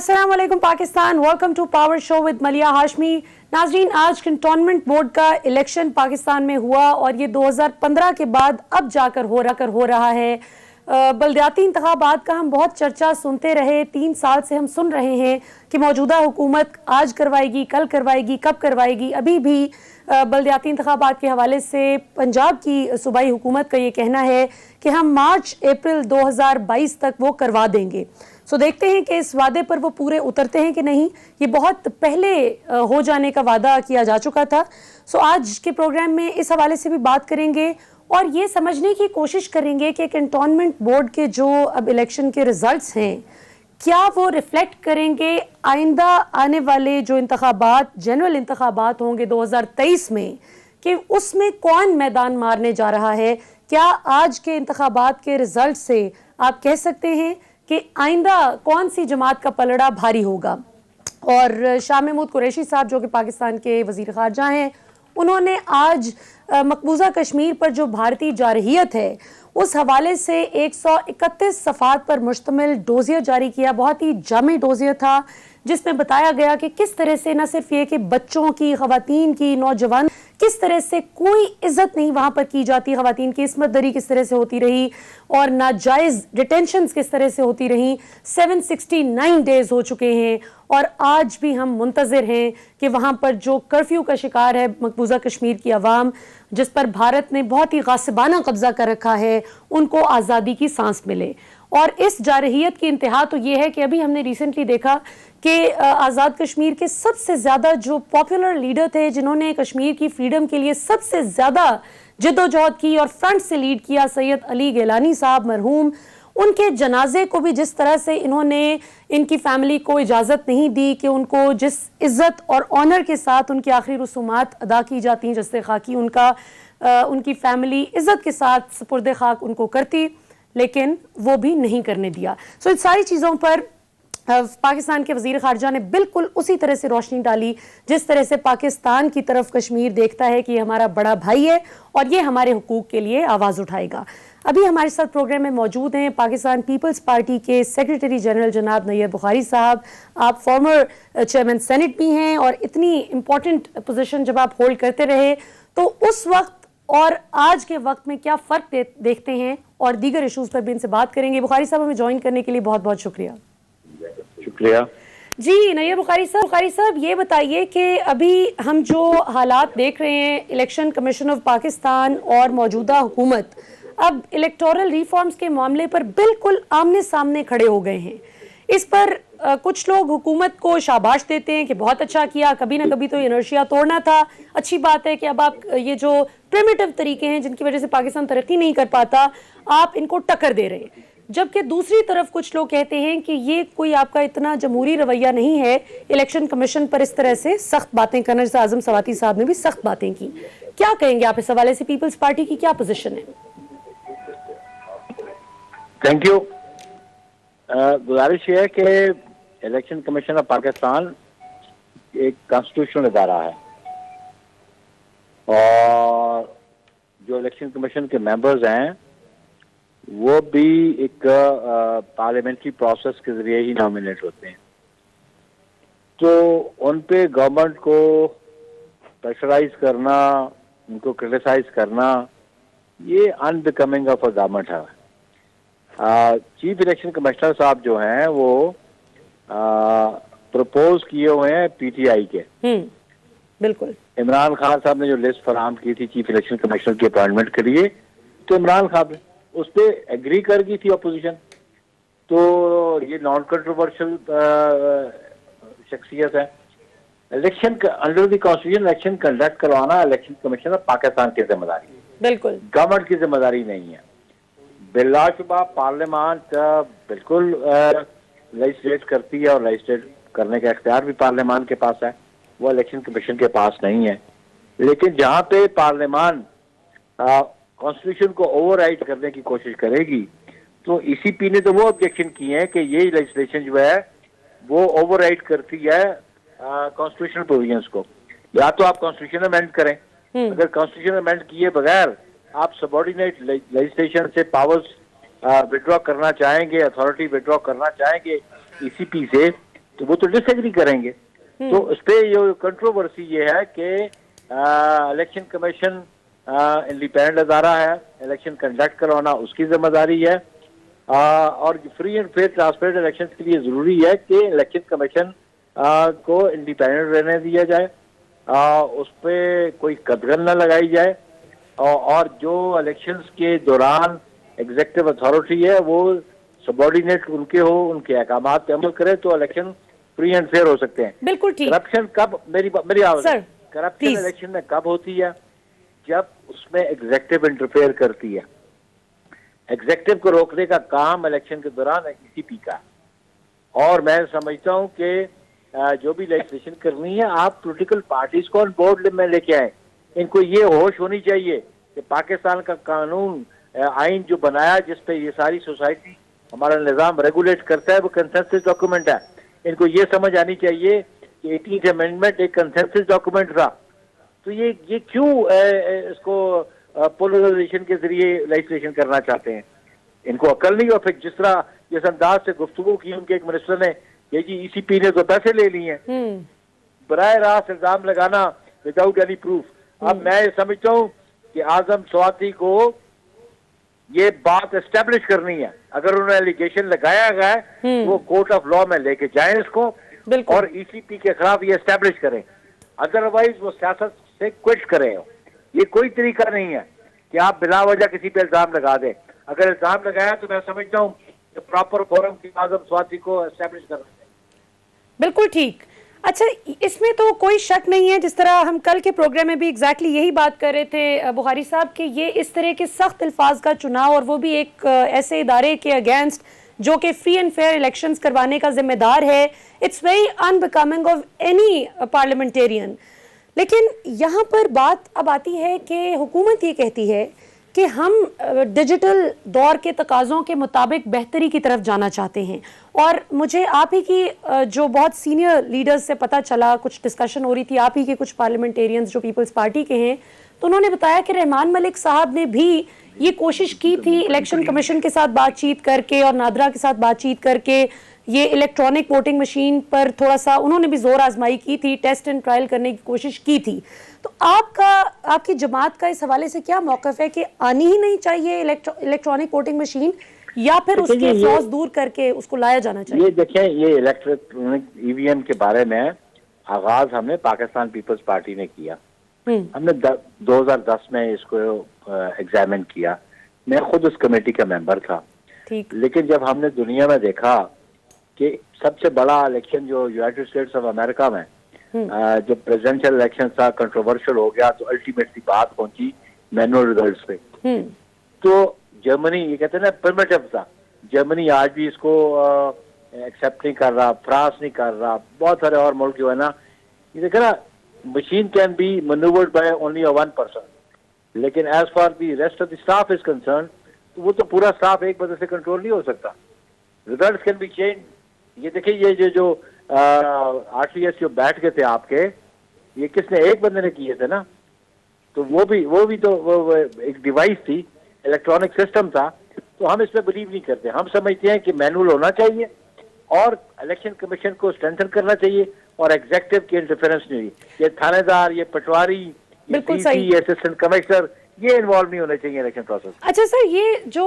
अस्सलाम वालेकुम Pakistan, welcome to power show with Maliha Hashmi. नाजरीन, आज कंटोनमेंट बोर्ड का इलेक्शन पाकिस्तान में हुआ और ये 2015 के बाद अब जाकर हो रहा है। बलदियाती इंतखाबात का हम बहुत चर्चा सुनते रहे, 3 साल से हम सुन रहे हैं कि मौजूदा हुकूमत आज करवाएगी, कल करवाएगी, कब करवाएगी। अभी भी बलदियाती इंतखाबात के हवाले से पंजाब की सूबाई हुकूमत का ये कहना है कि हम मार्च अप्रैल 2022 तक वो करवा देंगे। सो देखते हैं कि इस वादे पर वो पूरे उतरते हैं कि नहीं। ये बहुत पहले हो जाने का वादा किया जा चुका था। सो आज के प्रोग्राम में इस हवाले से भी बात करेंगे और ये समझने की कोशिश करेंगे कि कंटोनमेंट बोर्ड के जो अब इलेक्शन के रिजल्ट्स हैं, क्या वो रिफ्लेक्ट करेंगे आइंदा आने वाले जो इंतखाबात, जनरल इंतखाबात होंगे 2023 में, कि उसमें कौन मैदान मारने जा रहा है। क्या आज के इंतखाबात के रिजल्ट से आप कह सकते हैं कि आइंदा कौन सी जमात का पलड़ा भारी होगा। और शाह महमूद कुरैशी साहब जो कि पाकिस्तान के वज़ीर ख़ारजा हैं, उन्होंने आज मकबूजा कश्मीर पर जो भारतीय जारहियत है उस हवाले से 131 सफ़ात पर मुश्तमिल डोजियर जारी किया। बहुत ही जामी डोजियर था जिसमें बताया गया कि किस तरह से न सिर्फ ये कि बच्चों की, ख़वातीन की, नौजवान किस तरह से कोई इज्जत नहीं वहाँ पर की जाती, ख़वातीन की इस्मत दरी किस तरह से होती रही और नाजायज़ डिटेंशंस किस तरह से होती रही। 769 डेज़ हो चुके हैं और आज भी हम मुंतज़िर हैं कि वहाँ पर जो कर्फ्यू का शिकार है मकबूजा कश्मीर की आवाम, जिस पर भारत ने बहुत ही गासिबाना कब्जा कर रखा है, उनको आज़ादी की सांस मिले। और इस जारहियत की इंतहा तो ये है कि अभी हमने रिसेंटली देखा कि आज़ाद कश्मीर के सबसे ज़्यादा जो पॉपुलर लीडर थे, जिन्होंने कश्मीर की फ्रीडम के लिए सबसे ज़्यादा जद्दोजहद की और फ्रंट से लीड किया, सैयद अली गिलानी साहब मरहूम, उनके जनाजे को भी जिस तरह से इन्होंने इनकी फैमिली को इजाज़त नहीं दी कि उनको जिस इज़्ज़त और ऑनर के साथ उनकी आखिरी रसूमात अदा की जाती हैं, जैसे खाकी उनकी फैमिली इज़्ज़त के साथ सुपुर्द खाक उनको करती, लेकिन वो भी नहीं करने दिया। सो इन सारी चीज़ों पर पाकिस्तान के वज़ीर ख़ारजा ने बिल्कुल उसी तरह से रोशनी डाली जिस तरह से पाकिस्तान की तरफ कश्मीर देखता है कि ये हमारा बड़ा भाई है और ये हमारे हुकूक के लिए आवाज़ उठाएगा। अभी हमारे साथ प्रोग्राम में मौजूद हैं पाकिस्तान पीपल्स पार्टी के सेक्रेटरी जनरल जनाब नैयर बुखारी साहब। आप फॉर्मर चेयरमैन सेनेट भी हैं और इतनी इम्पोर्टेंट पोजीशन जब आप होल्ड करते रहे तो उस वक्त और आज के वक्त में क्या फ़र्क देखते हैं और दीगर इशूज़ पर भी इनसे बात करेंगे। बुखारी साहब, हमें ज्वाइन करने के लिए बहुत बहुत शुक्रिया। शुक्रिया जी। नैयर बुखारी साहब ये बताइए कि अभी हम जो हालात देख रहे हैं, इलेक्शन कमीशन ऑफ पाकिस्तान और मौजूदा हुकूमत अब इलेक्टोरल रिफॉर्म्स के मामले पर बिल्कुल आमने सामने खड़े हो गए हैं। इस पर कुछ लोग हुकूमत को शाबाश देते हैं कि बहुत अच्छा किया, कभी ना कभी तो इनर्शिया तोड़ना था, अच्छी बात है कि अब आप ये जो प्रिमिटिव तरीके हैं जिनकी वजह से पाकिस्तान तरक्की नहीं कर पाता, आप इनको टक्कर दे रहे हैं। जबकि दूसरी तरफ कुछ लोग कहते हैं कि ये कोई आपका इतना जमहूरी रवैया नहीं है इलेक्शन कमीशन पर इस तरह से सख्त बातें करना, जैसे आजम सवाती साहब ने भी सख्त बातें की। क्या कहेंगे आप इस हवाले से? पीपल्स पार्टी की क्या पोजीशन है? Thank you. गुजारिश है कि इलेक्शन कमीशन ऑफ पाकिस्तान एक कॉन्स्टिट्यूशनल इदारा है और जो इलेक्शन कमीशन के मेंबर्स हैं वो भी एक पार्लियामेंट्री प्रोसेस के जरिए ही नॉमिनेट होते हैं। तो उन पे गवर्नमेंट को प्रेशराइज करना, उनको क्रिटिसाइज करना, ये अनबिकमिंग ऑफ अ गवर्नमेंट है। चीफ इलेक्शन कमिश्नर साहब जो हैं वो प्रपोज किए हुए हैं पीटीआई के। बिल्कुल। इमरान खान साहब ने जो लिस्ट फराहम की थी चीफ इलेक्शन कमिश्नर की अपॉइंटमेंट के लिए, तो इमरान खान ने उस पर एग्री कर गई थी अपोजिशन। तो ये नॉन कंट्रोवर्शियल शख्सियत है। Election under the constitution election conduct करवाना इलेक्शन कमीशन ऑफ पाकिस्तान की जिम्मेदारी है, बिल्कुल गवर्नमेंट की जिम्मेदारी नहीं है। बिलाशुबा पार्लियामान बिल्कुल लेजिस्लेट करती है और लेजिस्लेट करने का इख्तियार भी पार्लियामान के पास है, वो इलेक्शन कमीशन के पास नहीं है। लेकिन जहाँ पे पार्लियामान कॉन्स्टिट्यूशन को ओवरराइड करने की कोशिश करेगी, तो ईसीपी ने तो वो ऑब्जेक्शन किए हैं कि ये लेजिस्लेशन जो है वो ओवरराइड करती है कॉन्स्टिट्यूशनल प्रोविजंस को। या तो आप कॉन्स्टिट्यूशन अमेंड करें, अगर कॉन्स्टिट्यूशन अमेंड किए बगैर आप सबऑर्डिनेट लेजिस्लेशन से पावर्स विड्रॉ करना चाहेंगे, अथॉरिटी विड्रॉ करना चाहेंगे ईसीपी से, तो वो तो डिसएग्री करेंगे। तो इस पे जो कंट्रोवर्सी ये है कि इलेक्शन कमीशन इंडिपेंडेंट अदारा है, इलेक्शन कंडक्ट करवाना उसकी जिम्मेदारी है, और free and fair transparent election के लिए जरूरी है कि इलेक्शन कमीशन को इंडिपेंडेंट रहने दिया जाए, उस पर कोई कदगन न लगाई जाए, और जो इलेक्शंस के दौरान एग्जीक्यूटिव अथॉरिटी है वो सबॉर्डिनेट उनके हो, उनके अहकामात पे अमल करे तो इलेक्शन फ्री एंड फेयर हो सकते हैं। बिल्कुल ठीक। करप्शन कब, मेरी आवाज, करप्शन प्लीज। इलेक्शन में कब होती है? जब उसमें एग्जीक्यूटिव इंटरफेयर करती है। एग्जीक्यूटिव को रोकने का काम इलेक्शन के दौरान ईसीपी का, और मैं समझता हूं कि जो भी लेजिस्लेशन करनी है आप पॉलिटिकल पार्टीज को ऑन बोर्ड में लेके आए। इनको ये होश होनी चाहिए कि पाकिस्तान का कानून आइन जो बनाया जिसपे ये सारी सोसाइटी हमारा निजाम रेगुलेट करता है वो कंसेंसस डॉक्यूमेंट है। इनको ये समझ आनी चाहिए कि 18th अमेंडमेंट एक कंसेंसस डॉक्यूमेंट था, तो ये क्यों इसको पोलराइजेशन के जरिए लेजिस्लेशन करना चाहते हैं? इनको अकल नहीं। और फिर जिस अंदाज से गुफ्तगू की उनके एक मिनिस्टर ने, ये जी ईसीपी ने तो पैसे ले लिए हैं, बराह रास्त इल्जाम लगाना विदाउट एनी प्रूफ। अब मैं समझता हूँ कि आजम स्वाति को ये बात एस्टेब्लिश करनी है। अगर उन्होंने एलिगेशन लगाया गया है वो कोर्ट ऑफ लॉ में लेके जाएं इसको, और ईसीपी के खिलाफ ये एस्टेब्लिश करें, अदरवाइज वो सियासत से क्विट करें। ये कोई तरीका नहीं है कि आप बिला वजह किसी पे इल्जाम लगा दें। अगर इल्जाम लगाया तो मैं समझता हूँ कि प्रॉपर फोरम की आजम स्वाति को एस्टेब्लिश करना है। बिल्कुल ठीक। अच्छा, इसमें तो कोई शक नहीं है, जिस तरह हम कल के प्रोग्राम में भी एग्जैक्टली यही बात कर रहे थे बुखारी साहब कि ये इस तरह के सख्त अल्फाज का चुनाव, और वो भी एक ऐसे इदारे के अगेंस्ट जो कि फ्री एंड फेयर इलेक्शंस करवाने का जिम्मेदार है, it's very unbecoming of any parliamentarian. लेकिन यहाँ पर बात अब आती है कि हुकूमत ये कहती है कि हम डिजिटल दौर के तकाज़ों के मुताबिक बेहतरी की तरफ जाना चाहते हैं। और मुझे आप ही की जो बहुत सीनियर लीडर्स से पता चला, कुछ डिस्कशन हो रही थी, आप ही के कुछ पार्लियामेंटेरियंस जो पीपल्स पार्टी के हैं, तो उन्होंने बताया कि रहमान मलिक साहब ने भी ये कोशिश की थी इलेक्शन कमीशन के साथ बातचीत करके और नादरा के साथ बातचीत करके, ये इलेक्ट्रॉनिक वोटिंग मशीन पर थोड़ा सा उन्होंने भी जोर आजमाई की थी, टेस्ट एंड ट्रायल करने की कोशिश की थी। तो आपकी जमात का इस हवाले से क्या मौक़िफ़ है कि आनी ही नहीं चाहिए इलेक्ट्रॉनिक वोटिंग मशीन, या फिर उसके फ्लॉज दूर करके उसको लाया जाना चाहिए? ये देखें, ये इलेक्ट्रॉनिक ईवीएम के बारे में आगाज हमने पाकिस्तान पीपल्स पार्टी ने किया। हमने 2010 में इसको एग्जामिन किया। मैं खुद उस कमेटी का मेंबर था। लेकिन जब हमने दुनिया में देखा कि सबसे बड़ा इलेक्शन जो यूनाइटेड स्टेट्स ऑफ अमेरिका में जो प्रेसिडेंशियल इलेक्शन था कंट्रोवर्शियल हो गया, तो अल्टीमेटली बात पहुंची मैनुअल रिजल्ट्स पे। तो जर्मनी, ये कहते हैं ना प्रिमिटिव था, जर्मनी आज भी इसको एक्सेप्ट नहीं कर रहा, फ्रांस नहीं कर रहा, बहुत सारे और मुल्क जो है ना, ये देखा ना, machine can be maneuvered by only one person, लेकिन as far the rest of the staff is concern, तो वो तो पूरा स्टाफ एक बंदे से कंट्रोल नहीं हो सकता। Result can be change. ये देखिए, ये जो आरटीएस जो बैठ गए थे आपके, ये किसने, एक बंदे ने किए थे ना, तो वो भी तो वो एक डिवाइस थी, इलेक्ट्रॉनिक सिस्टम था। तो हम इसमें बिलीव नहीं करते। हम समझते हैं कि मैनुअल होना चाहिए और इलेक्शन कमीशन को स्ट्रेंथन करना चाहिए, और एग्जीक्यूटिव की इंटरफेरेंस नहीं। ये थानेदार, ये पटवारी, ये डीसी, असिस्टेंट कमिश्नर, ये इन्वॉल्व नहीं होने चाहिए इलेक्शन प्रोसेस। अच्छा सर, ये जो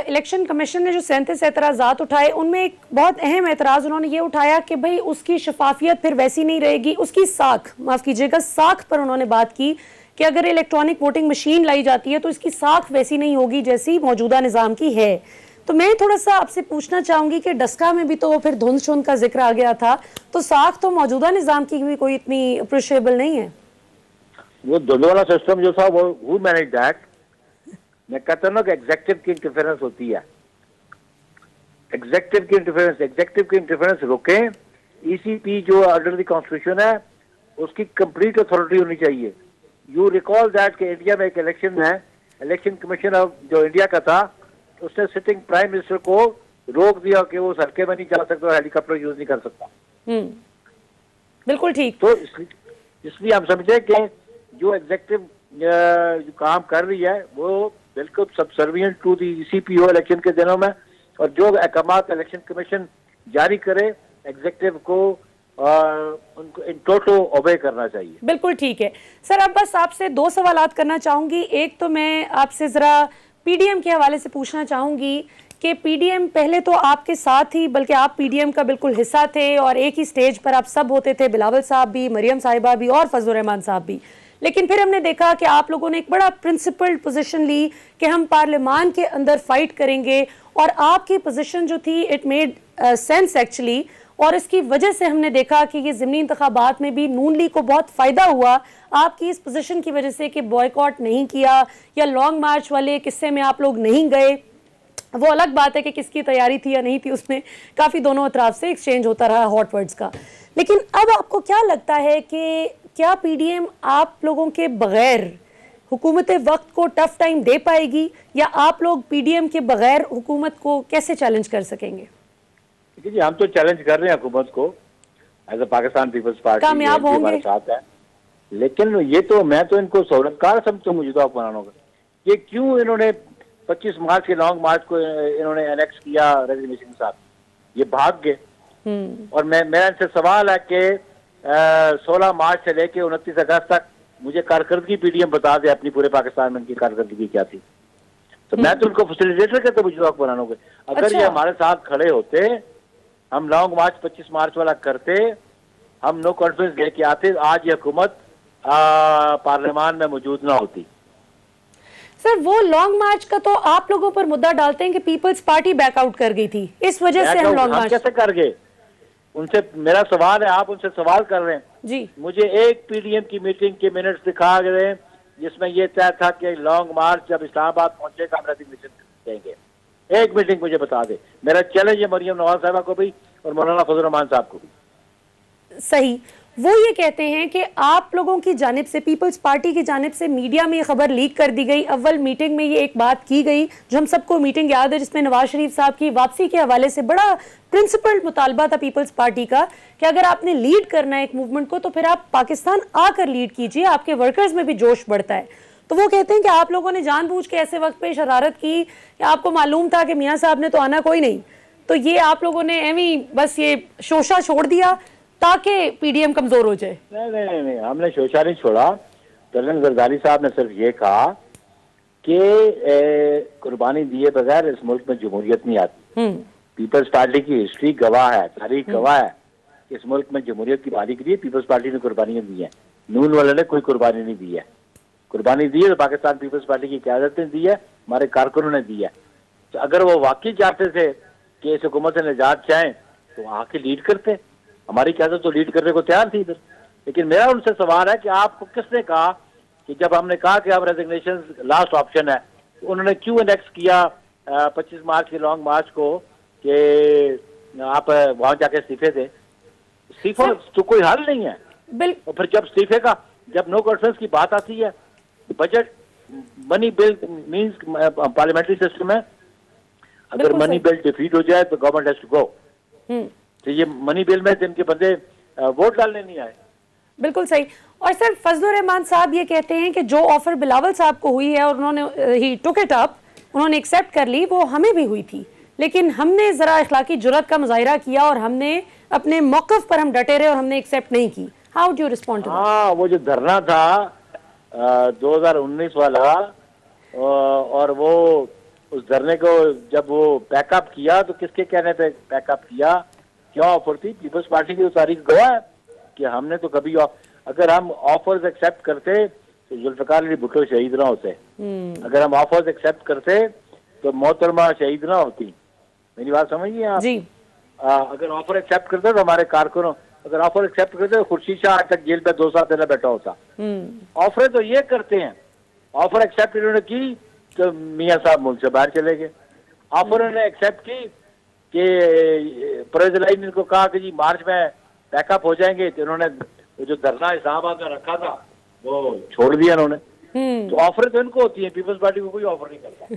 इलेक्शन कमीशन ने जो 37 एतराज़ात उठाए, उनमें एक बहुत अहम एतराज़ उन्होंने ये उठाया कि भाई उसकी शफाफियत फिर वैसी नहीं रहेगी, उसकी साख, माफ़ कीजिएगा, साख पर उन्होंने बात की कि अगर इलेक्ट्रॉनिक वोटिंग मशीन लाई जाती है तो इसकी साख वैसी नहीं होगी जैसी मौजूदा निज़ाम की है। तो मैं थोड़ा सा आपसे पूछना चाहूँगी कि डस्का में भी तो फिर धुंध शुंध का जिक्र आ गया था, तो साख तो मौजूदा निज़ाम की भी कोई इतनी अप्रिशिएबल नहीं है। वो धुंध वाला सिस्टम जो था, वो हु मैनेज दैट? मैं कहता हूँ कि एग्जीक्यूटिव की इंटरफेरेंस होती है। एग्जीक्यूटिव की इंटरफेरेंस रोकें। ईसीपी जो अंडर द कॉन्स्टिट्यूशन है उसकी कंप्लीट अथॉरिटी होनी चाहिए। यू रिकॉल दैट कि इंडिया में एक इलेक्शन है, इलेक्शन कमीशन जो इंडिया का था, उसने सिटिंग प्राइम मिनिस्टर को रोक दिया कि वो सड़कें में नहीं जा सकता, हेलीकॉप्टर यूज नहीं कर सकता। बिल्कुल ठीक। तो इसलिए हम समझे कि जो एग्जीक्यूटिव जो काम कर रही है वो बिल्कुल सबसर्विएंट टू दी ईसीपी हो इलेक्शन के दिनों में, और जो अहकामात इलेक्शन कमीशन जारी करे एग्जीक्यूटिव को उनको इन टोटो ओबे करना चाहिए। बिल्कुल ठीक है सर। अब बस आपसे दो सवालात करना चाहूंगी। एक तो मैं आपसे जरा पीडीएम के हवाले से पूछना चाहूंगी कि पीडीएम पहले तो आपके साथ ही, बल्कि आप पीडीएम का बिल्कुल हिस्सा थे और एक ही स्टेज पर आप सब होते थे, बिलावल साहब भी, मरियम साहिबा भी और फजलुर रहमान साहब भी। लेकिन फिर हमने देखा कि आप लोगों ने एक बड़ा प्रिंसिपल्ड पोजीशन ली कि हम पार्लियामान के अंदर फाइट करेंगे, और आपकी पोजीशन जो थी इट मेड सेंस एक्चुअली, और इसकी वजह से हमने देखा कि ये ज़िमनी इंतखाबात में भी नून लीग को बहुत फ़ायदा हुआ आपकी इस पोजीशन की वजह से कि बॉयकॉट नहीं किया या लॉन्ग मार्च वाले किस्से में आप लोग नहीं गए। वो अलग बात है कि किसकी तैयारी थी या नहीं थी, उसमें काफ़ी दोनों अतराफ से एक्सचेंज होता रहा हॉट वर्ड्स का। लेकिन अब आपको क्या लगता है कि क्या पीडीएम आप लोगों के बगैर हुकूमत वक्त को टफ टाइम दे पाएगी, या आप लोग पीडीएम के बगैर हुकूमत को कैसे चैलेंज कर सकेंगे? जी, हम तो चैलेंज कर रहे हैं हुकूमत को एज अ पाकिस्तान पीपल्स पार्टी, कामयाब होंगे हमारे साथ है। लेकिन ये तो मैं तो इनको सहूलतकार समझता हूँ मौजूदा हुक्मरानों का। ये क्यों इन्होंने 25 मार्च के लॉन्ग मार्च को इन्होंने एनेक्स किया रेजिग्नेशन के साथ, ये भाग गए। और मेरा इनसे सवाल है कि 16 मार्च से लेके 29 अगस्त तक मुझे कारकर्दगी पीडीएम बता दे अपनी पूरे पाकिस्तान में इनकी कारकर्दगी क्या थी। तो मैं तो उनको फैसिलिटेटर कहता हूँ मौजूदा हुक्मरानों के। अगर ये हमारे साथ खड़े होते, हम लॉन्ग मार्च 25 मार्च वाला करते, हम नो कॉन्फ्रेंस लेके आते, आज ये हुकूमत पार्लियामान में मौजूद ना होती। सर वो लॉन्ग मार्च का तो आप लोगों पर मुद्दा डालते हैं कि पीपल्स पार्टी बैकआउट कर गई थी, इस वजह से हम लॉन्ग मार्च कैसे कर गए? उनसे मेरा सवाल है, आप उनसे सवाल कर रहे हैं जी। मुझे एक पीडीएम की मीटिंग के मिनट्स दिखा गए जिसमें यह तय था कि लॉन्ग मार्च जब इस्लामाबाद पहुंचेगा हम रेजिग्नेशन देंगे। एक मीटिंग मुझे बता दे। मेरा चैलेंज है मरियम नवाज साहबा को भी और मौलाना फजलुर रहमान साहब को भी। सही, वो ये कहते हैं कि आप लोगों की जानिब से, पीपल्स पार्टी की जानिब से मीडिया में ये खबर लीक कर दी गई। अव्वल मीटिंग में ये एक बात की गई जो हम सबको मीटिंग याद है, जिसमें नवाज शरीफ साहब की वापसी के हवाले से बड़ा प्रिंसिपल्ड मुतालबा था पीपल्स पार्टी का कि अगर आपने लीड करना है एक मूवमेंट को तो फिर आप पाकिस्तान आकर लीड कीजिए, आपके वर्कर्स में भी जोश बढ़ता है। तो वो कहते हैं कि आप लोगों ने जानबूझ के ऐसे वक्त पे शरारत की कि आपको मालूम था कि मियाँ साहब ने तो आना कोई नहीं, तो ये आप लोगों ने एवं बस ये शोशा छोड़ दिया ताकि पीडीएम कमजोर हो जाए। नहीं, हमने शोशा नहीं छोड़ा। कर्नल जरदारी साहब ने सिर्फ ये कहा कि कुर्बानी दिए बगैर इस मुल्क में जमहूरियत नहीं आती। पीपल्स पार्टी की हिस्ट्री गवाह है, तारीख गवाह है, इस मुल्क में जमहूरियत की बहाली के लिए पीपल्स पार्टी ने कुर्बानियां दी है। नून वाले ने कोई कुर्बानी नहीं दी है। कुर्बानी दी है तो पाकिस्तान पीपल्स पार्टी की क़यादत ने दी है, हमारे कारकुनों ने दी है। तो अगर वो वाकई चाहते थे कि इस हुकूमत से निजात चाहें तो आके लीड करते। हमारी क़यादत तो लीड करने को तैयार थी इधर। लेकिन मेरा उनसे सवाल है कि आपको किसने कहा कि जब हमने कहा कि अब रेजिग्नेशन लास्ट ऑप्शन है, तो उन्होंने क्यों एनेक्स किया 25 मार्च के लॉन्ग मार्च को कि आप वहां जाके इस्तीफे थे? इस्तीफा तो कोई हल नहीं है। और फिर जब इस्तीफे का, जब नो कॉन्फ्रेंस की बात आती है, budget money bill means parliamentary system है, अगर मनी बिल डिफीट हो जाए तो गवर्नमेंट हैज टू गो। तो ये मनी बिल में जिनके बंदे वोट डालने नहीं आए। बिल्कुल सही। और सर फजलुर रहमान साहब ये कहते हैं कि जो ऑफर बिलावल साहब को हुई है और उन्होंने ही टुक इट अप, उन्होंने एक्सेप्ट कर ली, वो हमें भी हुई थी, लेकिन हमने जरा इखलाकी जुर्रत का मुजाहिरा किया और हमने अपने मौक़िफ़ पर हम डटे रहे और हमने एक्सेप्ट नहीं की। How do you respond to that? हाँ, वो जो धरना था 2019 वाला, और वो उस धरने को जब वो पैकअप किया तो किसके कहने पे पैकअप किया, क्या ऑफर थी? पीपल्स पार्टी की तारीख गवाह है कि हमने तो कभी, अगर हम ऑफर्स एक्सेप्ट करते तो जुल्फ़िकार अली भुट्टो शहीद ना होते। अगर हम ऑफर्स एक्सेप्ट करते तो मोहतरमा शहीद ना होती। मेरी बात समझिए आप जी। अगर ऑफर एक्सेप्ट करते तो हमारे कारकुनों, अगर ऑफर एक्सेप्ट करते तो खुर्शीद शाह आज तक जेल पे 2 साल पहले बैठा होता। ऑफर तो ये करते हैं, ऑफर एक्सेप्ट इन्होंने की तो मियाँ साहब मुल्क से बाहर चले गए। ऑफर उन्होंने एक्सेप्ट की कि परवेज़ इलाही ने इनको कहा कि जी मार्च में बैकअप हो जाएंगे, तो इन्होंने जो धरना इस्लामाबाद में रखा था वो छोड़ दिया इन्होंने। तो ऑफर तो इनको होती है, पीपल्स पार्टी को कोई ऑफर नहीं करता।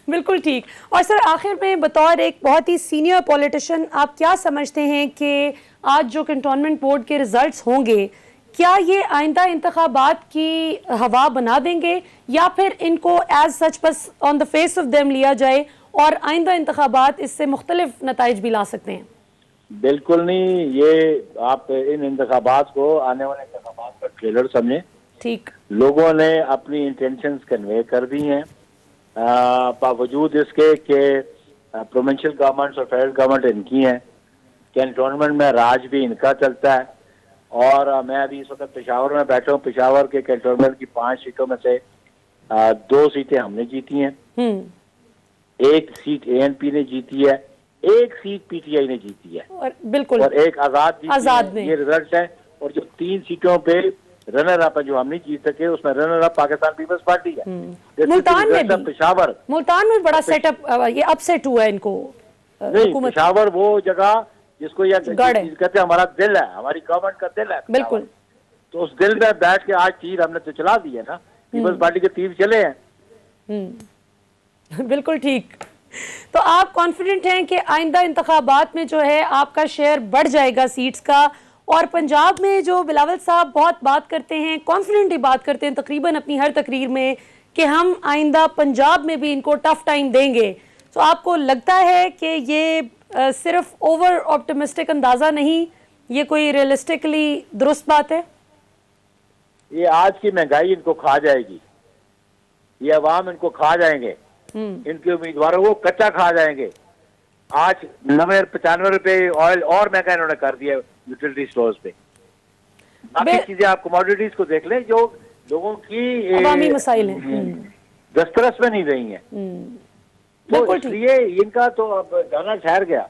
बिल्कुल ठीक। और सर आखिर में बतौर एक बहुत ही सीनियर पॉलिटिशियन आप क्या समझते हैं कि आज जो कैंटोनमेंट बोर्ड के रिजल्ट्स होंगे, क्या ये आइंदा इंतखाबात की हवा बना देंगे या फिर इनको एज सच बस on the face of them लिया जाए और आइंदा इंतखाबात इससे मुख्तलिफ नताइज भी ला सकते हैं? बिल्कुल नहीं, ये आप इन इंतखाबात को आने वाले इंतखाबात का ट्रेलर समझे। ठीक, लोगों ने अपनी इंटेंशंस कन्वे कर दी हैं, बावजूद इसके कि प्रोविंशियल गवर्नमेंट्स और फेडरल गवर्नमेंट इनकी हैं, कैंटोनमेंट में राज भी इनका चलता है। और मैं अभी इस वक्त पेशावर में बैठा हूँ। पेशावर के कैंटोनमेंट की 5 सीटों में से 2 सीटें हमने जीती हैं, 1 सीट ANP ने जीती है, 1 सीट PTI ने जीती है, और बिल्कुल, और 1 आजाद ने। ये रिजल्ट है। और जो 3 सीटों पे रनर अप जो हम नहीं जीत सके, उसमें रनर अप पाकिस्तान पीपल्स पार्टी है। मुल्तान में भी, पेशावर, मुल्तान में बड़ा सेटअप, ये अपसेट हुआ है इनको। नहीं, पेशावर वो जगह जिसको ये कहते हैं हमारा दिल है, हमारी गवर्नमेंट का दिल है। बिल्कुल, तो उस दिल में बैठ के आज तीर हमने तो चला दिए ना, पीपल्स पार्टी के तीर चले हैं। बिल्कुल ठीक। तो आप कॉन्फिडेंट हैं कि आइंदा इंतखाबात में जो है आपका शेयर बढ़ जाएगा सीट्स का? और पंजाब में जो बिलावल साहब बहुत बात करते हैं, कॉन्फिडेंटली बात करते हैं तकरीबन अपनी हर तकरीर में, कि हम आइंदा पंजाब में भी इनको टफ टाइम देंगे, तो आपको लगता है कि ये सिर्फ ओवर ऑप्टिमिस्टिक अंदाजा नहीं, ये कोई रियलिस्टिकली दुरुस्त बात है? ये आज की महंगाई इनको खा जाएगी, ये अवाम इनको खा जाएंगे, इनके उम्मीदवारों को कच्चा खा जाएंगे। आज 90-95 रुपए ऑयल और महंगा इन्होंने कर दिया यूटिलिटी स्टोर्स पे। बाकी चीजें आप कमोडिटीज को देख लें जो लोगों की अवामी मसाइल हैं, दस्तरस में नहीं रही हैं। तो इसलिए इनका तो अब गाना ठहर गया।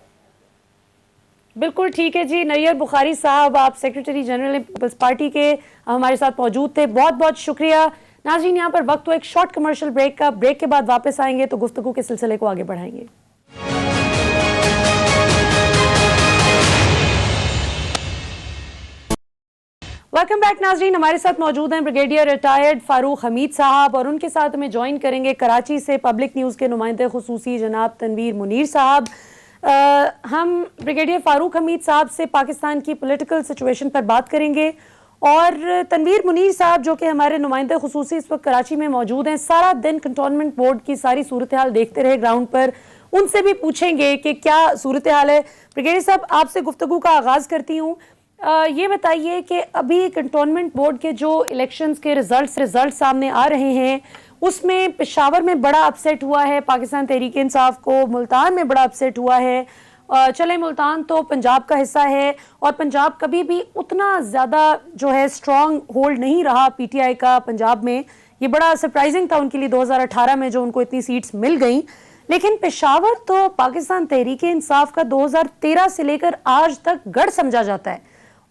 बिल्कुल ठीक है जी। नैयर बुखारी साहब, आप सेक्रेटरी जनरल पीपल्स पार्टी के, हमारे साथ मौजूद थे, बहुत बहुत शुक्रिया। नाज़रीन, यहाँ पर वक्त तो एक शॉर्ट कमर्शियल ब्रेक का, ब्रेक के बाद वापस आएंगे तो गुफ्तगू के सिलसिले को आगे बढ़ाएंगे। वेलकम बैक नाज़रीन, हमारे साथ मौजूद हैं ब्रिगेडियर रिटायर्ड फारूक हमीद साहब, और उनके साथ हमें ज्वाइन करेंगे कराची से पब्लिक न्यूज़ के नुमाइंदे खुसूसी जनाब तनवीर मुनीर साहब। हम ब्रिगेडियर फारूक हमीद साहब से पाकिस्तान की पॉलिटिकल सिचुएशन पर बात करेंगे, और तनवीर मुनीर साहब जो कि हमारे नुमाइंदे खुसूसी इस वक्त कराची में मौजूद हैं, सारा दिन कंटोनमेंट बोर्ड की सारी सूरत हाल देखते रहे ग्राउंड पर, उनसे भी पूछेंगे कि क्या सूरत हाल है। ब्रिगेडियर साहब, आपसे गुफ्तगू का आगाज़ करती हूँ। ये बताइए कि अभी कंटोनमेंट बोर्ड के जो इलेक्शंस के रिजल्ट सामने आ रहे हैं, उसमें पेशावर में बड़ा अपसेट हुआ है पाकिस्तान तहरीक इंसाफ को, मुल्तान में बड़ा अपसेट हुआ है। चले मुल्तान तो पंजाब का हिस्सा है, और पंजाब कभी भी उतना ज़्यादा जो है स्ट्रॉन्ग होल्ड नहीं रहा PTI का पंजाब में। ये बड़ा सरप्राइजिंग था उनके लिए 2018 में जो उनको इतनी सीट्स मिल गई। लेकिन पेशावर तो पाकिस्तान तहरीक इंसाफ का 2013 से लेकर आज तक गढ़ समझा जाता है,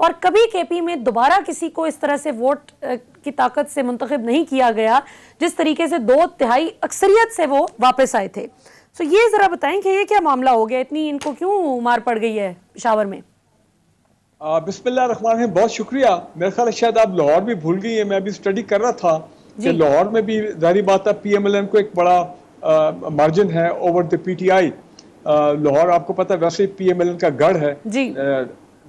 और कभी KP में दोबारा किसी को इस तरह से वोट की ताकत से मुंतखब नहीं किया गया जिस तरीके से 2/3 अक्सरियत से वो वापस आए थे। तो ये जरा बताएं कि ये क्या मामला हो गया, इतनी इनको क्यों मार पड़ गई है पेशावर में? बिस्मिल्लाहिर्रहमानिर्रहीम, बहुत शुक्रिया। मेरे ख्याल शायद आप लाहौर भी भूल गई है। मैं अभी स्टडी कर रहा था कि लाहौर में भी जाहिर बात है PMLN को एक बड़ा मार्जिन है ओवर द PTI। लाहौर आपको पता है वैसे PMLN का गढ़ है जी।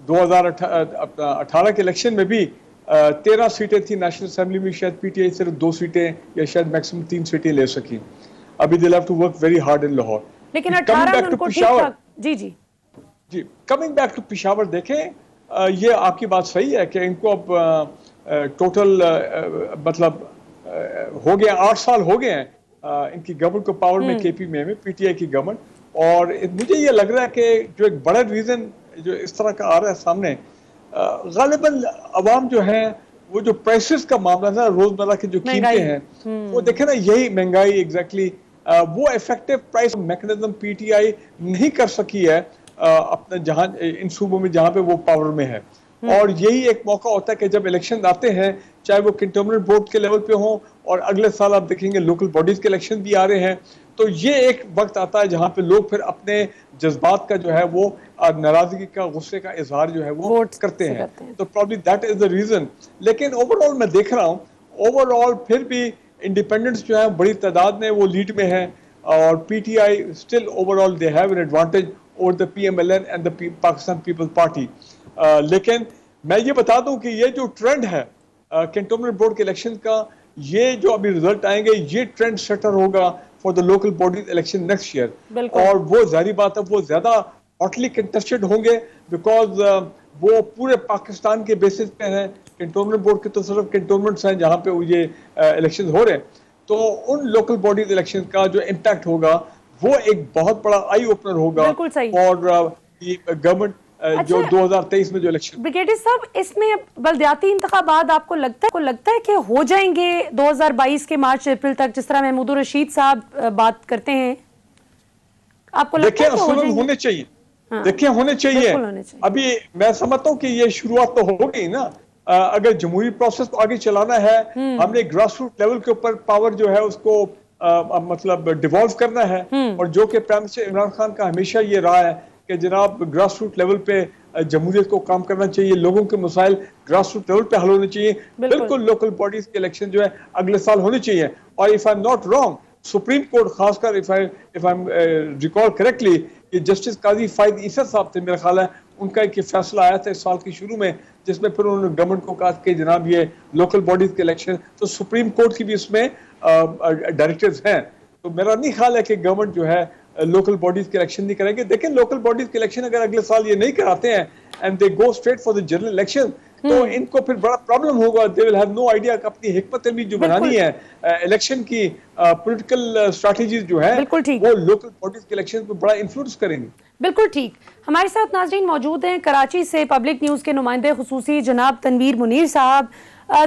2018 के इलेक्शन में भी 13 सीटें थी नेशनल असेंबली में, शायद PTI सिर्फ 2 सीटें या शायद मैक्सिमम 3 सीटें ले सकी। अभी दे have to work very hard in Lahore. लेकिन 18 में उनको ठीक-ठाक जी कमिंग बैक टू पेशावर, देखें ये आपकी बात सही है कि इनको अब टोटल मतलब हो गया 8 साल हो गए हैं इनकी गवर्नमेंट को पावर में KP में PTI की गवर्नमेंट। और मुझे ये लग रहा है कि जो एक बड़ा रीजन जो इस तरह का आ रहा है सामने, गालिबन अवाम जो है वो जो प्राइसेस का मामला ना, रोजमर्रा की जो कीमतें हैं वो देखे ना, यही महंगाई एग्जैक्टली वो इफेक्टिव प्राइस मैकेनिज्म PTI नहीं कर सकी है अपने जहां इन सूबों में जहां पे वो पावर में है। और यही एक मौका होता है कि जब इलेक्शन आते हैं, चाहे वो कैंटोनमेंट बोर्ड के लेवल पे हो, और अगले साल आप देखेंगे लोकल बॉडीज के इलेक्शन भी आ रहे हैं, तो ये एक वक्त आता है जहां पे लोग फिर अपने जज्बात का जो है वो नाराजगी का, गुस्से का इजहार जो है वो करते हैं। तो probably that is the reason. लेकिन ओवरऑल मैं देख रहा हूँ, ओवरऑल फिर भी इंडिपेंडेंट्स जो है बड़ी तादाद में वो लीड में है, और PTI still overall they have an advantage over the PMLN and the Pakistan Peoples Party. लेकिन मैं ये बता दूं कि ये जो ट्रेंड है कैंटोनमेंट बोर्ड के इलेक्शन का, ये जो अभी रिजल्ट आएंगे, ये ट्रेंड सेटर होगा for the local bodies election next year. और वो जारी बात है वो ज्यादा हॉटली कंटेस्टेड होंगे, बिकॉज वो पूरे पाकिस्तान के बेसिस पे हैं। कैंटोनमेंट बोर्ड के तो सिर्फ कैंटोनमेंट्स हैं जहाँ पे ये इलेक्शन हो रहे हैं, तो उन लोकल बॉडीज इलेक्शन का जो इम्पैक्ट होगा वो एक बहुत बड़ा आई ओपनर होगा और गवर्नमेंट जो 2023 में जो इलेक्शन। ब्रिगेडियर साहब, इसमें बलदियाती इंतखाबात आपको लगता है कि हो जाएंगे 2022 के मार्च अप्रैल तक, जिस तरह महमूदुर रशीद साहब बात करते हैं? आपको लगता है होने चाहिए? हाँ, देखिए होने चाहिए। अभी मैं समझता हूँ कि ये शुरुआत तो हो गई ना। अगर जमहूरी प्रोसेस को आगे चलाना है, हमने ग्रास रूट लेवल के ऊपर पावर जो है उसको मतलब डिवॉल्व करना है, और जो कि प्राइम मिनिस्टर इमरान खान का हमेशा ये रहा है कि जनाब ग्रास रूट लेवल पे जमहूरियत को काम करना चाहिए, लोगों के मसाइल ग्रास रूट लेवल पे हल होने चाहिए। बिल्कुल लोकल बॉडीज के इलेक्शन जो है अगले साल होने चाहिए। और if I am not wrong, supreme court खासकर if I am recall correctly, कि जस्टिस काजी फायद ईसा साहब थे मेरा ख्याल है, उनका एक फैसला आया था इस साल की शुरू में, जिसमें फिर उन्होंने गवर्नमेंट को कहा कि जनाब ये लोकल बॉडीज के इलेक्शन, तो सुप्रीम कोर्ट की भी इसमें डायरेक्टिव्स हैं। तो मेरा नहीं ख्याल है कि गवर्नमेंट जो है लोकल बॉडीज के इलेक्शन नहीं करेंगे। देखें लोकल बॉडीज के इलेक्शन अगर अगले साल ये नहीं कराते हैं and they go straight for the general election, तो इनको फिर बड़ा प्रॉब्लम होगा। They will have no idea कि अपनी हिकमत अमली जो बनानी है इलेक्शन की, पॉलिटिकल स्ट्रैटेजीज जो है वो लोकल बॉडीज के इलेक्शन पे बड़ा इन्फ्लुएंस करेंगे। बिल्कुल ठीक। हमारे साथ नाज़रीन मौजूद हैं कराची से पब्लिक न्यूज के नुमाइंदे खुसूसी जनाब तनवीर मुनीर साहब।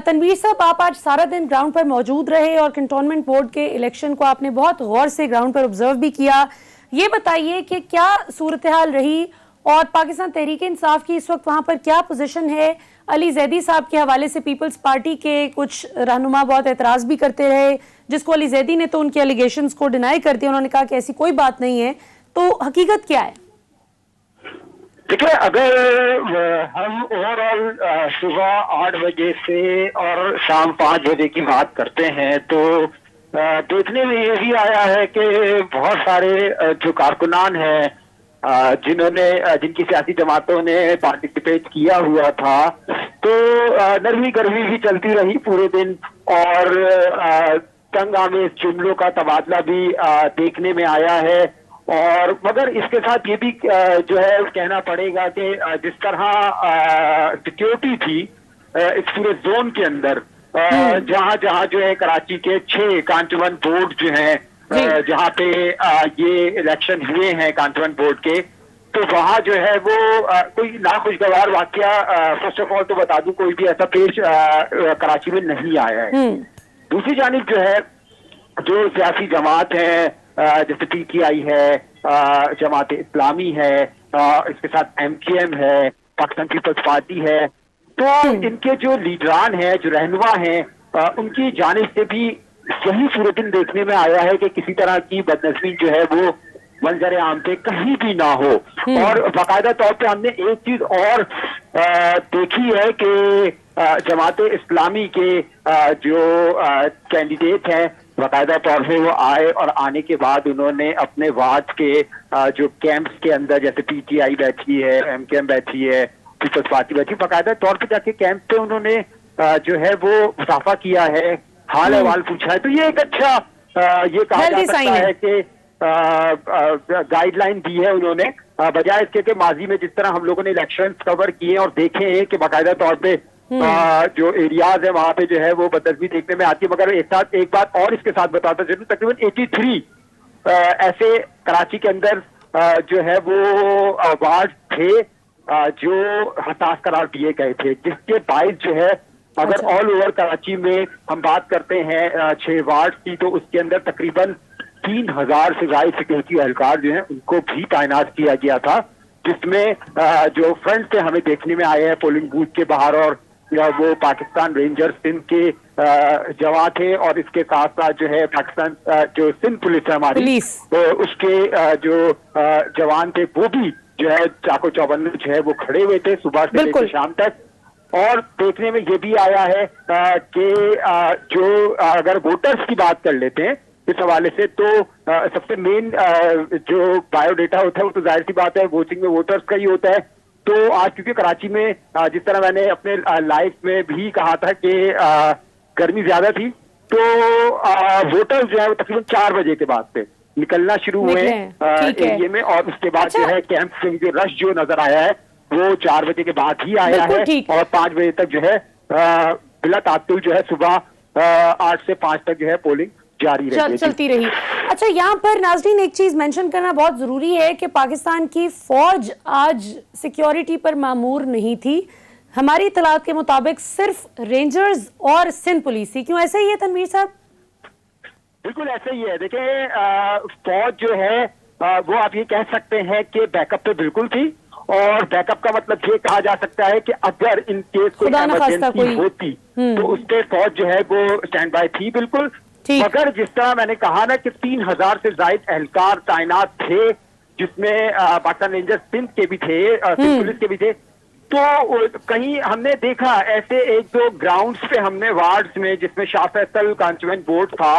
तनवीर साहब, आप आज सारा दिन ग्राउंड पर मौजूद रहे और कैंटोनमेंट बोर्ड के इलेक्शन को आपने बहुत गौर से ग्राउंड पर ऑब्जर्व भी किया। ये बताइए कि क्या सूरत हाल रही और पाकिस्तान तहरीक इंसाफ की इस वक्त वहां पर क्या पोजीशन है? अली जैदी साहब के हवाले से पीपल्स पार्टी के कुछ रहनुमा बहुत एतराज भी करते रहे, जिसको अली जैदी ने तो उनके एलिगेशंस को डिनाई कर दिया। उन्होंने कहा कि ऐसी कोई बात नहीं है। तो हकीकत क्या है? देखिए, अगर हम ओवरऑल सुबह 8 बजे से और शाम 5 बजे की बात करते हैं तो देखने में ये भी आया है कि बहुत सारे जो कारकुनान हैं जिनकी सियासी जमातों ने पार्टिसिपेट किया हुआ था, तो नरमी गर्मी भी चलती रही पूरे दिन और तंग आमेज जुमलों का तबादला भी देखने में आया है। और मगर इसके साथ ये भी जो है कहना पड़ेगा कि जिस तरह सिक्योरिटी थी इस पूरे जोन के अंदर, जहां जहां जो है कराची के 6 कांटोनमेंट बोर्ड जो हैं जहां पे ये इलेक्शन हुए हैं कांटोनमेंट बोर्ड के, तो वहां जो है वो कोई नाखुशगवार वाकया, फर्स्ट ऑफ ऑल तो बता दूं, कोई भी ऐसा पेश कराची में नहीं आया है। दूसरी जानिब जो है जो सियासी जमात है जैसे PTI है, जमात इस्लामी है, इसके साथ MKM है, पाकिस्तान पीपल्स पार्टी है, तो इनके जो लीडरान हैं, जो रहनुमा हैं, उनकी जानिब से भी यही सूरत देखने में आया है कि किसी तरह की बदनज़मी जो है वो मंजर आम पे कहीं भी ना हो। और बाकायदा तौर पे हमने एक चीज और देखी है कि जमात इस्लामी के जो कैंडिडेट हैं बाकायदा तौर पे वो आए और आने के बाद उन्होंने अपने वार्ड के जो कैंप्स के अंदर, जैसे PTI बैठी है, MKM बैठी है, पीपल्स पार्टी बैठी, बाकायदा तौर पे जाके कैंप पे उन्होंने जो है वो मुसाफा किया है, हाल अहवाल पूछा है। तो ये एक अच्छा ये कहा जा सकता है कि गाइडलाइन दी है उन्होंने, बजाय इसके कि माजी में जिस तरह हम लोगों ने इलेक्शंस कवर किए और देखे हैं कि बाकायदा तौर पे जो एरियाज है वहां पे जो है वो बदतमीजी देखने में आती है। मगर एक बात और इसके साथ बताता चलूं, तकरीबन 83 ऐसे कराची के अंदर जो है वो वार्ड थे जो हताश करार दिए गए थे, जिसके बायस जो है अगर ऑल ओवर कराची में हम बात करते हैं 6 वार्ड की, तो उसके अंदर तकरीबन 3000 से ज्यादा सिक्योरिटी एहलकार जो है उनको भी तैनात किया गया था, जिसमें जो फ्रंट से हमें देखने में आए हैं पोलिंग बूथ के बाहर और वो पाकिस्तान रेंजर्स सिंध के जवान थे, और इसके साथ साथ जो है पाकिस्तान जो सिंध पुलिस है हमारी, तो उसके जो जवान थे वो भी जो है चाको चौबंद जो है वो खड़े हुए थे सुबह से लेकर शाम तक। और देखने में ये भी आया है कि जो अगर वोटर्स की बात कर लेते हैं इस हवाले से, तो सबसे मेन जो बायोडेटा होता है वो तो जाहिर सी बात है वोटिंग में वोटर्स का ही होता है। तो आज क्योंकि कराची में जिस तरह मैंने अपने लाइव में भी कहा था कि गर्मी ज्यादा थी, तो वोटर्स जो है वो तकरीबन 4 बजे के बाद से निकलना शुरू हुए एरिया में, और उसके बाद जो है कैंप से जो रश जो नजर आया है वो 4 बजे के बाद ही आया है, और 5 बजे तक जो है बिला तात्तुल जो है सुबह 8 से 5 तक जो है पोलिंग जारी चलती रही। अच्छा, यहाँ पर नाज़रीन एक चीज मेंशन करना बहुत जरूरी है कि पाकिस्तान की फौज आज सिक्योरिटी पर मामूर नहीं थी। हमारी इत्तलात के मुताबिक सिर्फ रेंजर्स और सिंध पुलिस थी। क्यों ऐसा ही है तनवीर साहब? बिल्कुल ऐसा ही है। देखिए फौज जो है वो आप ये कह सकते हैं कि बैकअप पे बिल्कुल थी, और बैकअप का मतलब ये कहा जा सकता है कि अगर इन केस कोई इमरजेंसी होती तो उस पे फौज जो है वो स्टैंड बाय थी बिल्कुल। मगर जिस तरह मैंने कहा ना कि 3000 से ज्यादा एहलकार तैनात थे, जिसमें पाकिस्तान रेंजर्स सिंध के भी थे, सिंध पुलिस के भी थे, तो कहीं हमने देखा ऐसे 1-2 ग्राउंड्स पे हमने वार्ड्स में, जिसमें शाह फैसल कांटोनमेंट बोर्ड था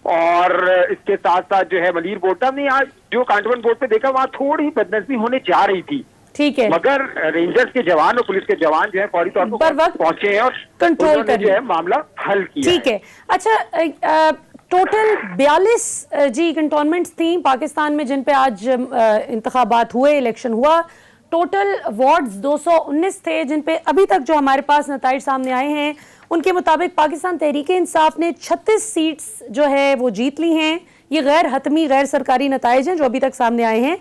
और इसके साथ साथ जो है मलीर बोर्ड था, हमने यहाँ जो कांटोनमेंट बोर्ड पे देखा वहां थोड़ी बदनजमी होने जा रही थी। ठीक है, मगर रेंजर्स के जवान और पुलिस के जवान जो है फौरी तौर पर पहुंचे हैं और कंट्रोल कर जो है मामला हल किया। ठीक है। अच्छा, टोटल 42 जी कंटोनमेंट्स थी पाकिस्तान में जिन पे आज इंतखाबात हुए, इलेक्शन हुआ। टोटल वार्ड्स 219 थे जिन पे अभी तक जो हमारे पास नताइज सामने आए हैं उनके मुताबिक पाकिस्तान तहरीक-ए-इंसाफ ने 36 सीट्स जो है वो जीत ली हैं। ये गैर हतमी गैर सरकारी नताइज हैं जो अभी तक सामने आए हैं।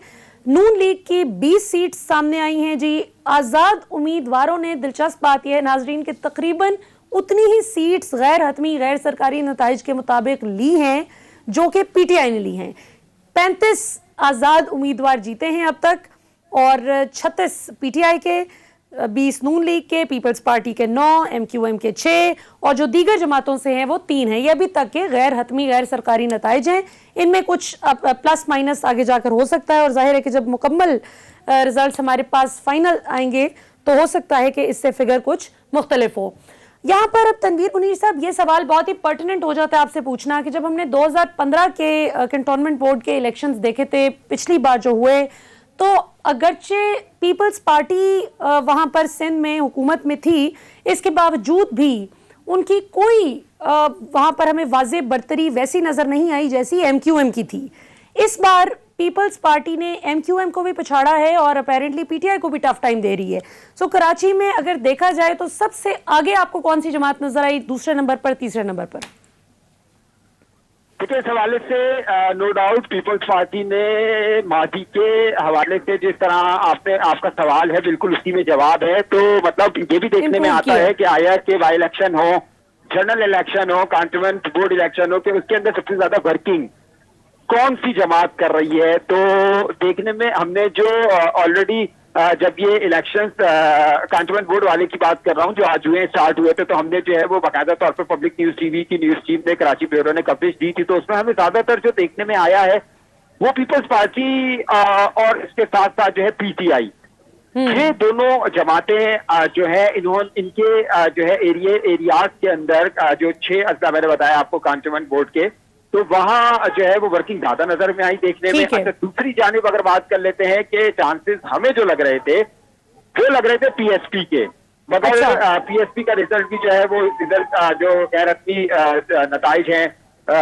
नून लीग की 20 सीट्स सामने आई हैं जी। आज़ाद उम्मीदवारों ने, दिलचस्प बात यह है नाजरीन के, तकरीबन उतनी ही सीट्स गैर हतमी गैर सरकारी नताइज के मुताबिक ली हैं जो कि पीटीआई ने ली हैं। 35 आज़ाद उम्मीदवार जीते हैं अब तक, और 36 पीटीआई के, 20 नून लीग के, पीपल्स पार्टी के 9, एमक्यूएम के 6, और जो दीगर जमातों से हैं वो 3 हैं। ये अभी तक के गैर हतमी गैर सरकारी नताइज हैं। इनमें कुछ प्लस माइनस आगे जाकर हो सकता है, और जाहिर है कि जब मुकम्मल रिजल्ट हमारे पास फाइनल आएंगे तो हो सकता है कि इससे फिगर कुछ मुख्तलिफ हो। यहाँ पर अब तनवीर मुनीर साहब, ये सवाल बहुत ही पर्टिनेंट हो जाता है आपसे पूछना कि जब हमने 2015 के कैंटोनमेंट बोर्ड के इलेक्शंस देखे थे पिछली बार जो हुए, तो अगरचे पीपल्स पार्टी वहां पर सिंध में हुकूमत में थी, इसके बावजूद भी उनकी कोई वहां पर हमें वाज़े बरतरी वैसी नजर नहीं आई जैसी एमक्यूएम की थी। इस बार पीपल्स पार्टी ने एमक्यूएम को भी पछाड़ा है और अपेरेंटली पीटीआई को भी टफ टाइम दे रही है। सो कराची में अगर देखा जाए तो सबसे आगे आपको कौन सी जमात नजर आई, दूसरे नंबर पर, तीसरे नंबर पर? इस हवाले से नो डाउट पीपल्स पार्टी ने मादी के हवाले से, जिस तरह आपका सवाल है बिल्कुल उसी में जवाब है। तो मतलब ये भी देखने में आता है कि आया कि बाई इलेक्शन हो, जनरल इलेक्शन हो, कैंटोनमेंट बोर्ड इलेक्शन हो, कि उसके अंदर सबसे ज्यादा वर्किंग कौन सी जमात कर रही है। तो देखने में हमने जो ऑलरेडी जब ये इलेक्शंस कैंटोनमेंट बोर्ड वाले की बात कर रहा हूँ जो आज स्टार्ट हुए थे, तो हमने जो है वो बाकायदा तौर पर पब्लिक न्यूज टीवी की न्यूज टीम ने, कराची ब्यूरो ने कवरेज दी थी। तो उसमें हमें ज्यादातर जो देखने में आया है वो पीपल्स पार्टी और इसके साथ साथ जो है पीटीआई, ये दोनों जमातें जो है इनके जो है एरियाज के अंदर जो 6 अजला मैंने बताया आपको कैंटोनमेंट बोर्ड के, तो वहां जो है वो वर्किंग ज्यादा नजर में आई देखने में। अच्छा, दूसरी जानिब अगर बात कर लेते हैं कि चांसेस हमें जो लग रहे थे वो लग रहे थे पीएसपी के, मगर पीएसपी का रिजल्ट भी जो है वो रिजल्ट जो गैर रस्मी नताइज हैं,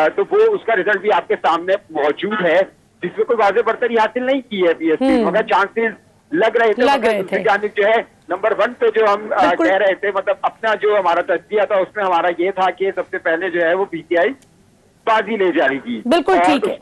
तो वो उसका रिजल्ट भी आपके सामने मौजूद है, जिसमें कोई वाज़े बरतरी हासिल नहीं की है पीएसपी, मगर चांसेस लग रहे थे। दूसरी जानिब जो है नंबर 1 पे जो हम कह रहे थे, मतलब अपना जो हमारा तजजिया था उसमें हमारा ये था कि सबसे पहले जो है वो पीटीआई बाजी ले जाएगी। बिल्कुल ठीक है।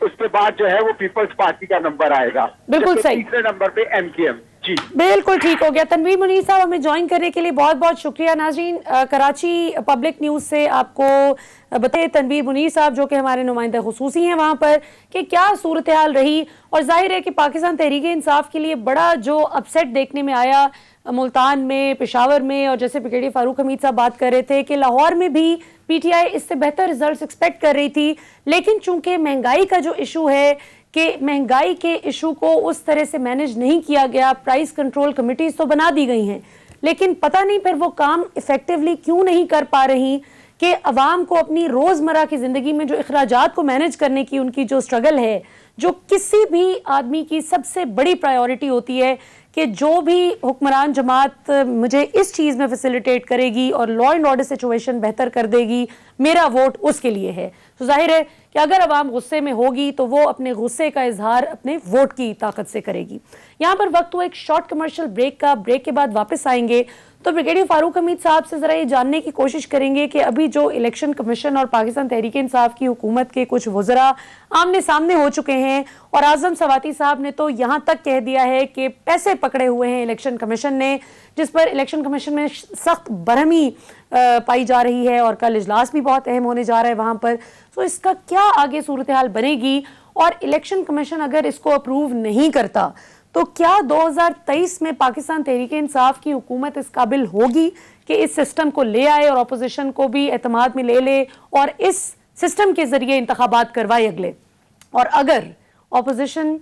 उसके बाद जो है वो पीपल्स पार्टी का नंबर आएगा। बिल्कुल सही। तीसरे नंबर पे एमक्यूएम। जी बिल्कुल ठीक हो गया। तनवीर मुनीर साहब, हमें ज्वाइन करने के लिए बहुत बहुत शुक्रिया। नाज़रीन, कराची पब्लिक न्यूज से आपको बताए तनवीर मुनीर साहब जो कि हमारे नुमाइंदा खुसूसी हैं वहां पर, कि क्या सूरत हाल रही। और जाहिर है कि पाकिस्तान तहरीक-ए-इंसाफ के लिए बड़ा जो अपसेट देखने में आया मुल्तान में, पेशावर में, और जैसे ब्रिगेडियर फारूक हमीद साहब बात कर रहे थे कि लाहौर में भी पीटीआई इससे बेहतर रिजल्ट्स एक्सपेक्ट कर रही थी, लेकिन चूंकि महंगाई का जो इशू है कि महंगाई के इशू को उस तरह से मैनेज नहीं किया गया। प्राइस कंट्रोल कमिटीज तो बना दी गई हैं, लेकिन पता नहीं फिर वो काम इफेक्टिवली क्यों नहीं कर पा रही कि अवाम को अपनी रोजमर्रा की जिंदगी में जो अखराजात को मैनेज करने की उनकी जो स्ट्रगल है, जो किसी भी आदमी की सबसे बड़ी प्रायोरिटी होती है कि जो भी हुक्मरान जमात मुझे इस चीज़ में फैसिलिटेट करेगी और लॉ एंड ऑर्डर सिचुएशन बेहतर कर देगी, मेरा वोट उसके लिए है। तो जाहिर है कि कि अगर अवाम गुस्से में होगी तो वो अपने गुस्से का इजहार अपने वोट की ताकत से करेगी। यहाँ पर वक्त हुआ एक शॉर्ट कमर्शियल ब्रेक का। ब्रेक के बाद वापस आएंगे तो ब्रिगेडियर फारूक हमीद साहब से जरा ये जानने की कोशिश करेंगे कि अभी जो इलेक्शन कमीशन और पाकिस्तान तहरीक इंसाफ की हुकूमत के कुछ वज़रा आमने सामने हो चुके हैं और आजम सवाती साहब ने तो यहाँ तक कह दिया है कि पैसे पकड़े हुए हैं इलेक्शन कमीशन ने, जिस पर इलेक्शन कमीशन में सख्त बरहमी पाई जा रही है और कल इजलास भी बहुत अहम होने जा रहा है वहाँ पर। तो इसका क्या आगे सूरत हाल बनेगी और इलेक्शन कमीशन अगर इसको अप्रूव नहीं करता तो क्या 2023 में पाकिस्तान तहरीक इंसाफ की हुकूमत इस काबिल होगी कि इस सिस्टम को ले आए और अपोजिशन को भी एतमाद में ले ले और इस सिस्टम के जरिए इंतखाबात करवाए अगले? और अगर अपोजिशन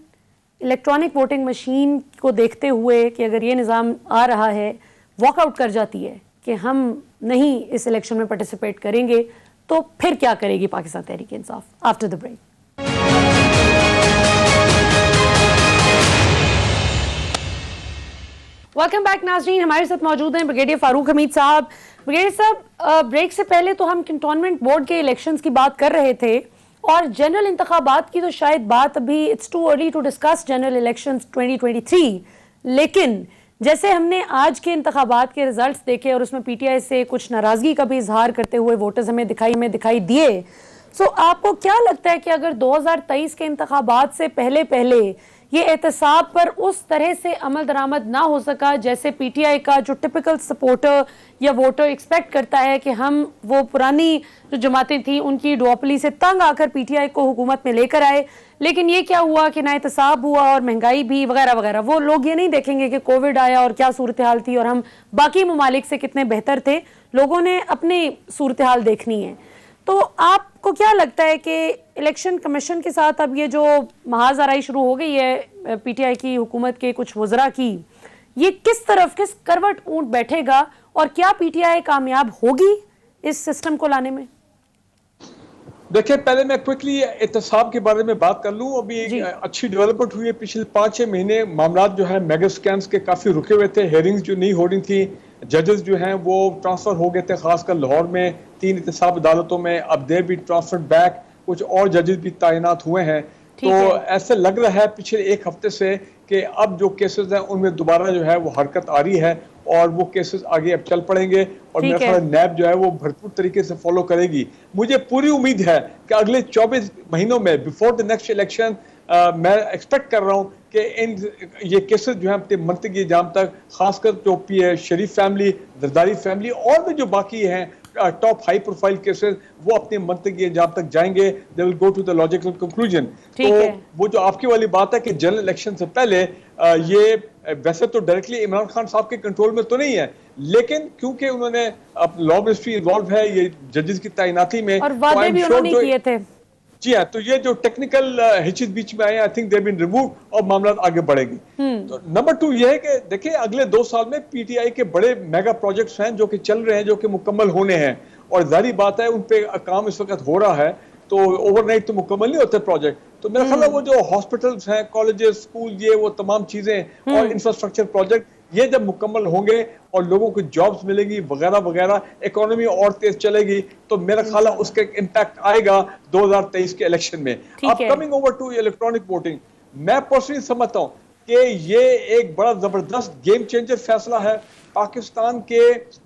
इलेक्ट्रॉनिक वोटिंग मशीन को देखते हुए कि अगर ये निज़ाम आ रहा है वॉकआउट कर जाती है कि हम नहीं इस इलेक्शन में पार्टिसिपेट करेंगे, तो फिर क्या करेगी Pakistan Tehreek Insaf? After the break. Welcome back नाज़रीन, हमारे साथ मौजूद हैं ब्रिगेडियर फारूक हमीद साहब। ब्रिगेडियर साहब, ब्रेक से पहले तो हम कंटोनमेंट बोर्ड के इलेक्शंस की बात कर रहे थे और जनरल इंतखाबात की तो शायद बात अभी it's too early to discuss general elections 2023, लेकिन जैसे हमने आज के इंतखाबात के रिजल्ट्स देखे और उसमें पीटीआई से कुछ नाराजगी का भी इजहार करते हुए वोटर्स हमें दिखाई दिए, सो आपको क्या लगता है कि अगर 2023 के इंतखाबात से पहले ये एहतसाब पर उस तरह से अमल दरामद ना हो सका जैसे पीटीआई का जो टिपिकल सपोर्टर या वोटर एक्सपेक्ट करता है कि हम वो पुरानी जो जमातें थी उनकी डुओपली से तंग आकर पीटीआई को हुकूमत में लेकर आए, लेकिन ये क्या हुआ कि ना एहतसाब हुआ और महंगाई भी वगैरह वगैरह। वो लोग ये नहीं देखेंगे कि कोविड आया और क्या सूरत हाल थी और हम बाकी ममालिक से कितने बेहतर थे, लोगों ने अपनी सूरत हाल देखनी है। तो आपको क्या लगता है कि इलेक्शन कमीशन के साथ अब ये जो महाजराई शुरू हो गई है पीटीआई की हुकूमत के कुछ वज़रा की, ये किस करवट ऊंट बैठेगा और क्या पीटीआई कामयाब होगी इस सिस्टम को लाने में? देखिए, पहले मैं क्विकली एहतसाब के बारे में बात कर लूं। अभी एक अच्छी डेवलपमेंट हुई है। पिछले 5-6 महीने मामला जो है मेगा स्कैम्स के काफी रुके हुए थे, हेयरिंग्स जो नहीं हो रही थी, जजेस जो हैं वो ट्रांसफर हो गए थे, खासकर लाहौर में 3 एहतसाब अदालतों में। अब देर भी ट्रांसफर बैक, कुछ और जजेस भी तैनात हुए हैं। तो ऐसे लग रहा है पिछले 1 हफ्ते से कि अब जो केसेस हैं उनमें दोबारा जो है वो हरकत आ रही है और वो केसेस आगे अब चल पड़ेंगे और मेरा ख्याल नैब जो है वो भरपूर तरीके से फॉलो करेगी। मुझे पूरी उम्मीद है कि अगले 24 महीनों में बिफोर द नेक्स्ट इलेक्शन मैं एक्सपेक्ट कर रहा हूँ कि ये केसेस जो है अपने मंतकी जाम तक, खासकर जो शरीफ फैमिली, जरदारी फैमिली और भी जो बाकी हैं टॉप हाई प्रोफाइल केसेस, वो अपने मंतकी जाम तक जाएंगे। They will go to the logical conclusion. तो वो जो आपकी वाली बात है कि जनरल इलेक्शन से पहले ये वैसे तो डायरेक्टली इमरान खान साहब के कंट्रोल में तो नहीं है, लेकिन क्योंकि उन्होंने लॉ मिनिस्ट्री इन्वॉल्व है ये जजेस की तैनाती में और वादे भी उन्होंने किए थे। जी हाँ, तो ये जो टेक्निकल हिचेस बीच में आए, I think they been remove और मामला आगे बढ़ेगी। तो नंबर 2 ये है कि देखिए अगले 2 साल में पीटीआई के बड़े मेगा प्रोजेक्ट्स हैं जो कि चल रहे हैं, जो कि मुकम्मल होने हैं और जाहिर बात है उन पे काम इस वक्त हो रहा है, तो ओवरनाइट तो मुकम्मल नहीं होते प्रोजेक्ट। तो मेरा ख्याल है वो जो हॉस्पिटल्स हैं, कॉलेजेस, स्कूल, ये वो तमाम चीजें और इंफ्रास्ट्रक्चर प्रोजेक्ट ये जब मुकम्मल होंगे और लोगों को जॉब्स मिलेगी वगैरह वगैरह, इकोनॉमी और तेज चलेगी, तो मेरा ख्याल है उसका इम्पैक्ट आएगा 2023 के इलेक्शन में। अब coming over to electronic voting, मैं पर्सनली समझता हूँ कि ये एक बड़ा जबरदस्त गेम चेंजर फैसला है। पाकिस्तान के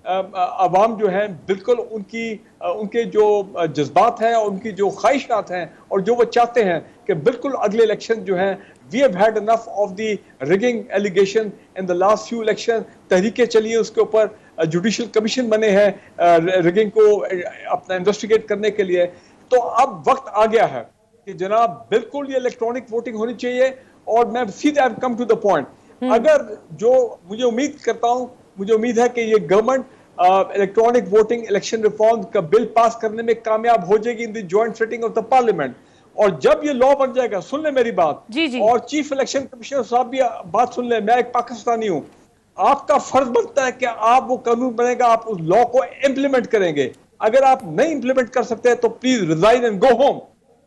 अवाम जो हैं बिल्कुल उनके जो जज्बात हैं और उनकी जो ख्वाहिशात हैं और जो वो चाहते हैं कि बिल्कुल अगले इलेक्शन जो हैं, we have had enough of the rigging allegation in the last few election। Tehreek-e चली हैं उसके ऊपर, जुडिशल कमीशन बने हैं रिगिंग को अपना इन्वेस्टिगेट करने के लिए। तो अब वक्त आ गया है कि जनाब बिल्कुल ये इलेक्ट्रॉनिक वोटिंग होनी चाहिए। और मैं सीधे आई कम टू द पॉइंट, अगर जो मुझे उम्मीद करता हूँ, मुझे उम्मीद है कि ये government electronic voting election reform का बिल पास करने में कामयाब हो जाएगी in the joint sitting of the parliament. और जब ये लॉ बन जाएगा, सुन ले मेरी बात, और चीफ इलेक्शन कमिश्नर साहब भी बात सुन ले, मैं एक पाकिस्तानी हूं, आपका फर्ज बनता है कि आप वो कानून बनेगा, आप उस लॉ को इम्प्लीमेंट करेंगे। अगर आप नहीं इम्प्लीमेंट कर सकते तो please resign and go home,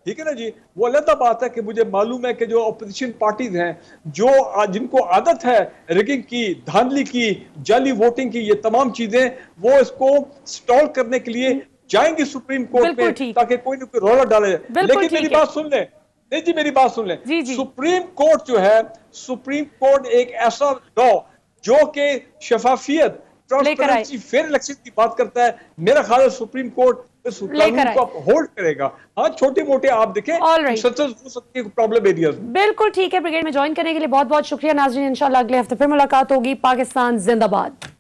ठीक है ना जी। वो अलग बात है कि मुझे मालूम है कि जो अपोजिशन पार्टीज हैं, जो जिनको आदत है रिगिंग की, धांधली की, जाली वोटिंग की, ये तमाम चीजें, वो इसको स्टॉल करने के लिए जाएंगे सुप्रीम कोर्ट बिल्कुल में ठीक। ताकि कोई ना कोई रोला डाले। बिल्कुल लेकिन ठीक मेरी है। बात सुन ले, नहीं जी मेरी बात सुन ले, जी, जी। सुप्रीम कोर्ट जो है, सुप्रीम कोर्ट एक ऐसा लॉ जो कि शफाफियत, ट्रांसपेरेंसी, फेयर इलेक्शन की बात करता है, मेरा ख्याल है सुप्रीम कोर्ट इस कानून को होल्ड करेगा। हाँ, छोटे मोटे आप देखें सक्सेस हो सकती है प्रॉब्लम एरियाज में। बिल्कुल ठीक है। ब्रिगेड में ज्वाइन करने के लिए बहुत बहुत शुक्रिया नाज़रीन। इंशाल्लाह अगले हफ्ते फिर मुलाकात होगी। पाकिस्तान जिंदाबाद।